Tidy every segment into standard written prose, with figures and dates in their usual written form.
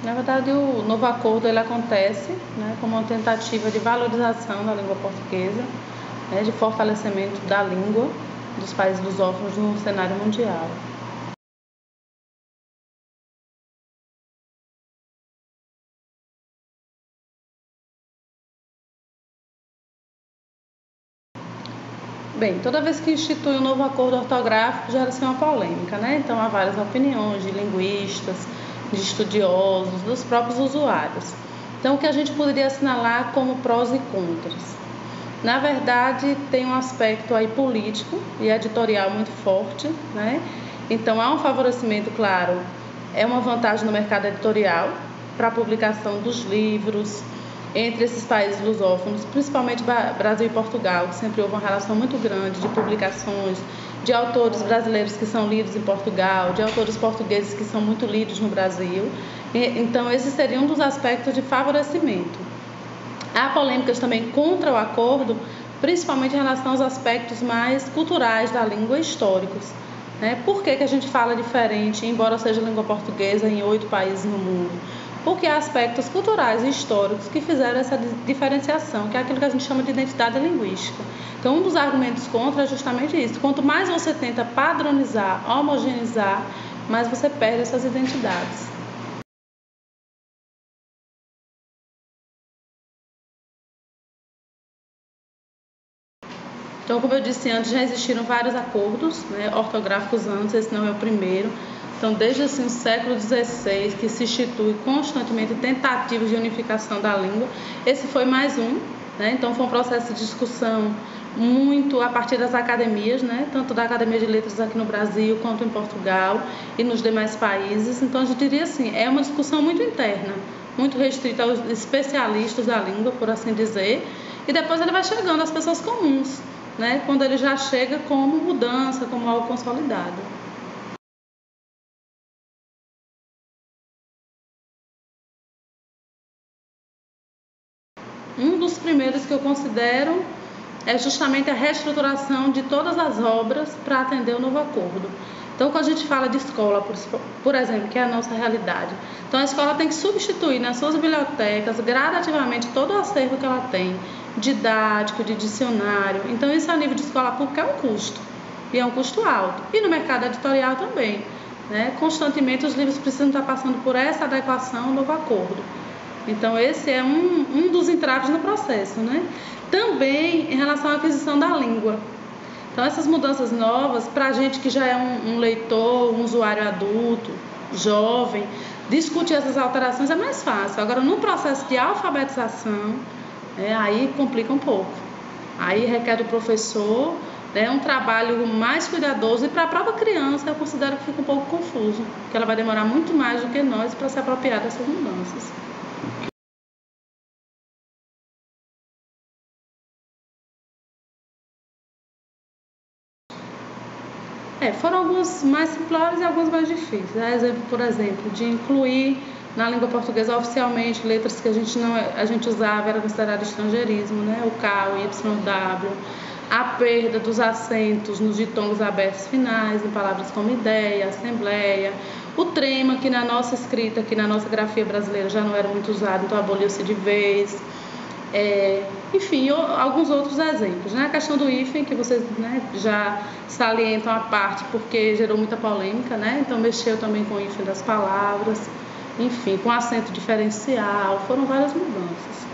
Na verdade, o novo acordo ele acontece, né, como uma tentativa de valorização da língua portuguesa, né, de fortalecimento da língua dos países lusófonos no cenário mundial. Bem, toda vez que institui um novo acordo ortográfico, gera-se uma polêmica, né? Então, há várias opiniões de linguistas, de estudiosos, dos próprios usuários. Então, o que a gente poderia assinalar como prós e contras? Na verdade, tem um aspecto aí político e editorial muito forte, né? Então, há um favorecimento, claro, é uma vantagem no mercado editorial para a publicação dos livros, entre esses países lusófonos, principalmente Brasil e Portugal, que sempre houve uma relação muito grande de publicações de autores brasileiros que são lidos em Portugal, de autores portugueses que são muito lidos no Brasil. Então, esse seria um dos aspectos de favorecimento. Há polêmicas também contra o acordo, principalmente em relação aos aspectos mais culturais da língua e históricos. Por que a gente fala diferente, embora seja língua portuguesa, em 8 países no mundo? Porque há aspectos culturais e históricos que fizeram essa diferenciação, que é aquilo que a gente chama de identidade linguística. Então, um dos argumentos contra é justamente isso. Quanto mais você tenta padronizar, homogeneizar, mais você perde essas identidades. Então, como eu disse antes, já existiram vários acordos, né, ortográficos antes, esse não é o primeiro. Então, desde assim, o século XVI, que se institui constantemente tentativas de unificação da língua, esse foi mais um, né? Então, foi um processo de discussão muito a partir das academias, né? Tanto da Academia de Letras aqui no Brasil, quanto em Portugal e nos demais países. Então, a gente diria assim, é uma discussão muito interna, muito restrita aos especialistas da língua, por assim dizer, e depois ele vai chegando às pessoas comuns, né? Quando ele já chega como mudança, como algo consolidado. Um dos primeiros que eu considero é justamente a reestruturação de todas as obras para atender o novo acordo. Então, quando a gente fala de escola, por exemplo, que é a nossa realidade, então a escola tem que substituir nas suas bibliotecas gradativamente todo o acervo que ela tem, didático, de dicionário. Então, isso a nível de escola pública é um custo, e é um custo alto. E no mercado editorial também, né? Constantemente os livros precisam estar passando por essa adequação ao novo acordo. Então, esse é um dos entraves no processo, né? Também em relação à aquisição da língua. Então, essas mudanças novas, para a gente que já é um leitor, um usuário adulto, jovem, discutir essas alterações é mais fácil. Agora, no processo de alfabetização, aí complica um pouco. Aí requer do professor, um trabalho mais cuidadoso, e para a própria criança eu considero que fica um pouco confuso, porque ela vai demorar muito mais do que nós para se apropriar dessas mudanças. Foram alguns mais simplórios e alguns mais difíceis. Por exemplo, de incluir na língua portuguesa oficialmente letras que a gente usava, era considerado estrangeirismo, né? O K, o Y, o W, a perda dos acentos nos ditongos abertos finais, em palavras como ideia, assembleia, o trema, que na nossa escrita, que na nossa grafia brasileira já não era muito usado, então aboliu-se de vez. Enfim, alguns outros exemplos, né? A questão do hífen, que vocês, né, já salientam a parte porque gerou muita polêmica, né? Então mexeu também com o hífen das palavras, enfim, com acento diferencial, foram várias mudanças.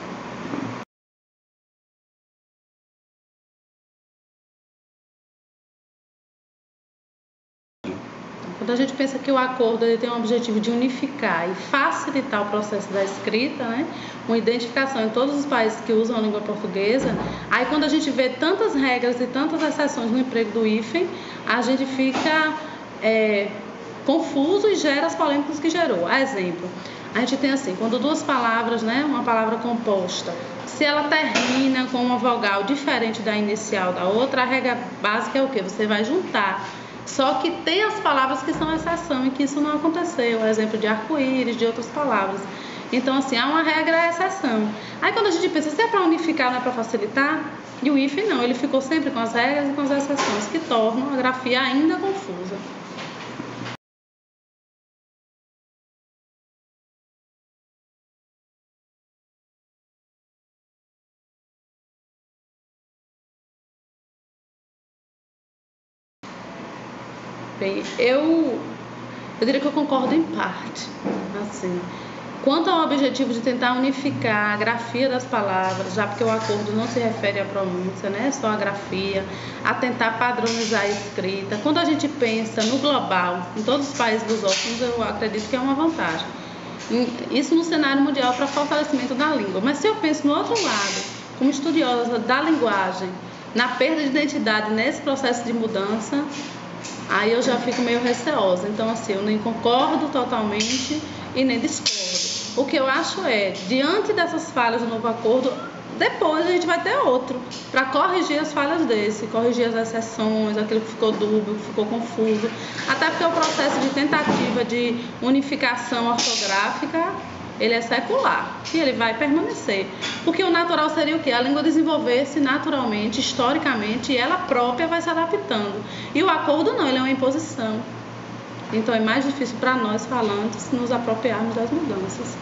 Quando a gente pensa que o acordo ele tem um objetivo de unificar e facilitar o processo da escrita, né, uma identificação em todos os países que usam a língua portuguesa, aí quando a gente vê tantas regras e tantas exceções no emprego do hífen, a gente fica confuso e gera as polêmicas que gerou. Exemplo, a gente tem assim, quando duas palavras, né, uma palavra composta, se ela termina com uma vogal diferente da inicial da outra, a regra básica é o quê? Você vai juntar. Só que tem as palavras que são exceção e que isso não aconteceu. O exemplo de arco-íris, de outras palavras. Então, assim, há uma regra, é exceção. Aí, quando a gente pensa, se é para unificar, não é para facilitar? E o hífen não, ele ficou sempre com as regras e com as exceções, que tornam a grafia ainda confusa. Bem, eu diria que eu concordo em parte, assim. Quanto ao objetivo de tentar unificar a grafia das palavras, já porque o acordo não se refere à pronúncia, né? Só a grafia, a tentar padronizar a escrita. Quando a gente pensa no global, em todos os países lusófonos, eu acredito que é uma vantagem. Isso no cenário mundial para fortalecimento da língua. Mas se eu penso no outro lado, como estudiosa da linguagem, na perda de identidade nesse processo de mudança, aí eu já fico meio receosa. Então, assim, eu nem concordo totalmente e nem discordo. O que eu acho é, diante dessas falhas do novo acordo, depois a gente vai ter outro, para corrigir as falhas desse, corrigir as exceções, aquilo que ficou dúbio, que ficou confuso. Até porque o processo de tentativa de unificação ortográfica, ele é secular e ele vai permanecer. Porque o natural seria o quê? A língua desenvolver-se naturalmente, historicamente, e ela própria vai se adaptando. E o acordo não, ele é uma imposição. Então é mais difícil para nós falantes nos apropriarmos das mudanças.